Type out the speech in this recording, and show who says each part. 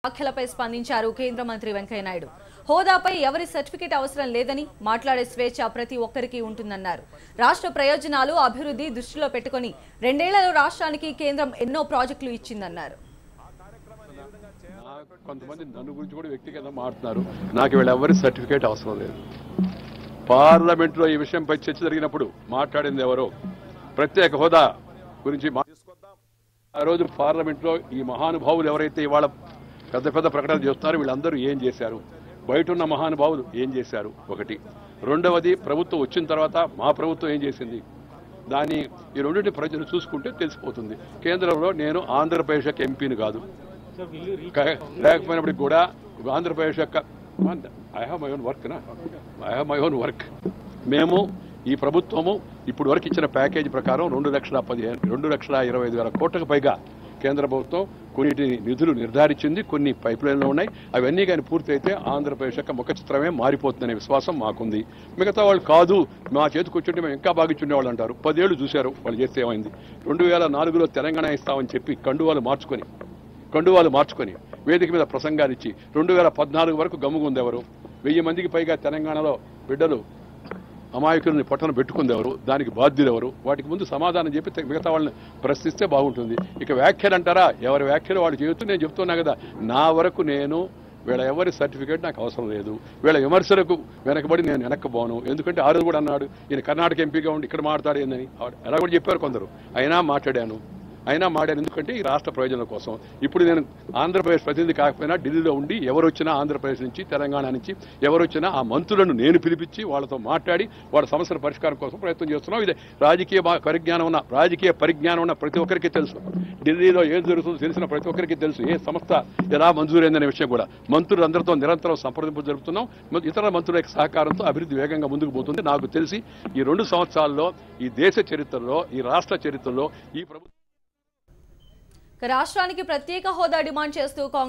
Speaker 1: వ్యాఖ్యలపై స్పందించారు కేంద్ర మంత్రి వెంకయ్య నాయుడు. హోదాపై ఎవరి సర్టిఫికెట్ అవసరం లేదని, మాట్లాడే స్వేచ్ఛ ప్రతి ఒక్కరికి ఉంటుందన్నారు. రాష్ట్ర ప్రయోజనాలు, అభివృద్ధి దృష్టిలో పెట్టుకుని 2 ఏళ్లలో రాష్ట్రానికి కేంద్రం ఎన్నో ప్రాజెక్టులు ఇచ్చిందన్నారు.
Speaker 2: కొంతమంది నన్ను గురించి కూడా వ్యక్తిగతంగా మాట్లాడుతున్నారు. నాకు వీళ్ళ ఎవరి సర్టిఫికేట్ అవసరం లేదు. పార్లమెంట్లో ఈ విషయంపై చర్చ జరిగినప్పుడు మాట్లాడింది ఎవరో ప్రత్యేక హోదా గురించి ఆ రోజు పార్లమెంట్లో ఈ మహానుభావులు ఎవరైతే ఇవాళ పెద్ద పెద్ద ప్రకటనలు చేస్తున్నారో వీళ్ళందరూ ఏం చేశారు, బయట ఉన్న మహానుభావులు ఏం చేశారు ఒకటి. రెండవది, ప్రభుత్వం వచ్చిన తర్వాత మా ప్రభుత్వం ఏం చేసింది, దాన్ని ఈ రెండింటి ప్రజలు చూసుకుంటే తెలిసిపోతుంది. కేంద్రంలో నేను ఆంధ్రప్రదేశ్ యొక్క ఎంపీని కాదు, లేకపోయినప్పటికి కూడా ఆంధ్రప్రదేశ్ యొక్క I have my own work. మేము ఈ ప్రభుత్వము ఇప్పుడు వరకు ఇచ్చిన ప్యాకేజీ ప్రకారం 2,20,000 కోట్లకు పైగా కేంద్ర ప్రభుత్వం కొన్నిటి నిధులు నిర్ధారించింది. కొన్ని పైప్ లైన్లు ఉన్నాయి. అవన్నీ కానీ పూర్తయితే ఆంధ్రప్రదేశ్ యొక్క ముఖ చిత్రమే మారిపోతుందనే విశ్వాసం మాకుంది. మిగతా వాళ్ళు కాదు, మా చేతికి వచ్చుంటే మేము ఇంకా బాగిచ్చుండేవాళ్ళు అంటారు. 10 ఏళ్లు చూశారు, వాళ్ళు చేస్తే ఏమైంది. 2004లో తెలంగాణ ఇస్తామని చెప్పి కండువాలు మార్చుకొని వేదిక మీద ప్రసంగాలు ఇచ్చి 2014 వరకు గమ్ముగుంది ఎవరు? 1000 మందికి పైగా తెలంగాణలో బిడ్డలు అమాయకుల్ని పొట్టను పెట్టుకుంది ఎవరు? దానికి బాధ్యులు ఎవరు? వాటికి ముందు సమాధానం చెప్పి మిగతా వాళ్ళని ప్రశ్నిస్తే బాగుంటుంది. ఇక వ్యాఖ్యలు అంటారా, ఎవరి వ్యాఖ్యలు వాళ్ళు చేస్తూ నేను చెప్తున్నా కదా. నా వరకు నేను వీళ్ళ ఎవరి సర్టిఫికేట్ నాకు అవసరం లేదు. వీళ్ళ విమర్శలకు వెనకబడి నేను వెనక్కపోను. ఎందుకంటే ఆ రోజు కూడా అన్నాడు ఈయన కర్ణాటక ఎంపీగా ఉండి ఇక్కడ మాట్లాడాడు ఏందని, ఎలా కూడా చెప్పారు కొందరు. అయినా మాట్లాడాను. ఎందుకంటే ఈ రాష్ట్ర ప్రయోజనాల కోసం. ఇప్పుడు నేను ఆంధ్రప్రదేశ్ ప్రతినిధి కాకపోయినా ఢిల్లీలో ఉండి ఎవరు వచ్చినా ఆంధ్రప్రదేశ్ నుంచి తెలంగాణ నుంచి ఎవరు వచ్చినా ఆ మంత్రులను నేను పిలిపించి వాళ్ళతో మాట్లాడి వాళ్ళ సమస్యల పరిష్కారం కోసం ప్రయత్నం చేస్తున్నాం. ఇది రాజకీయ పరిజ్ఞానం ఉన్న ప్రతి ఒక్కరికి తెలుసు. ఢిల్లీలో ఏం జరుగుతుందో తెలిసిన ప్రతి ఒక్కరికి తెలుసు. ఏ సంస్థ ఎలా మంజూరైందనే విషయం కూడా మంత్రులందరితో నిరంతరం సంప్రదింపులు జరుపుతున్నాం. ఇతర మంత్రుల యొక్క సహకారంతో అభివృద్ధి వేగంగా ముందుకు పోతుంది. నాకు తెలిసి ఈ 2 సంవత్సరాల్లో ఈ దేశ చరిత్రలో, ఈ రాష్ట్ర చరిత్రలో ఈ ప్రభుత్వం
Speaker 1: రాష్ట్రానికి ప్రత్యేక హోదా డిమాండ్ చేస్తూ కాంగ్రెస్